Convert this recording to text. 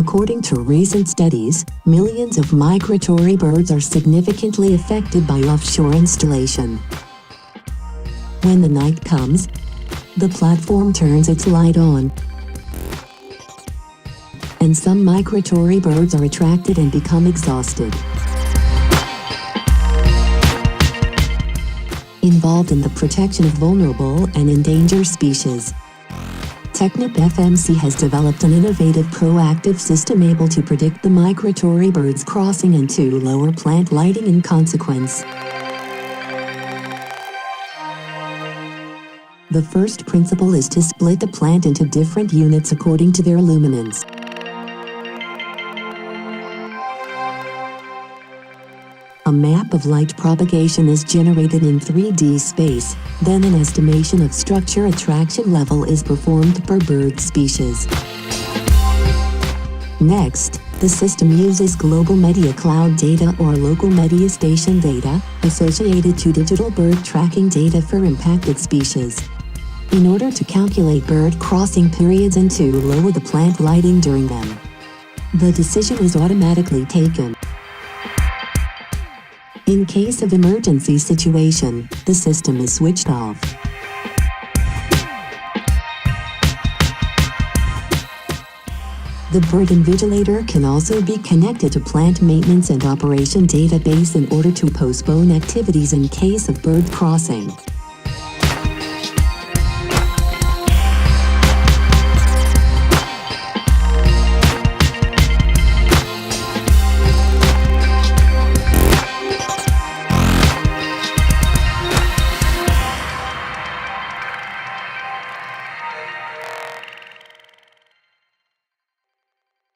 According to recent studies, millions of migratory birds are significantly affected by offshore installation. When the night comes, the platform turns its light on, and some migratory birds are attracted and become exhausted. Involved in the protection of vulnerable and endangered species. TechnipFMC has developed an innovative proactive system able to predict the migratory birds crossing and to lower plant lighting in consequence. The first principle is to split the plant into different units according to their luminance. A map of light propagation is generated in 3D space, then an estimation of structure attraction level is performed per bird species. Next, the system uses global media cloud data or local media station data, associated to digital bird tracking data for impacted species, in order to calculate bird crossing periods and to lower the plant lighting during them. The decision is automatically taken. In case of emergency situation, the system is switched off. The bird Invigilator can also be connected to plant maintenance and operation database in order to postpone activities in case of bird crossing.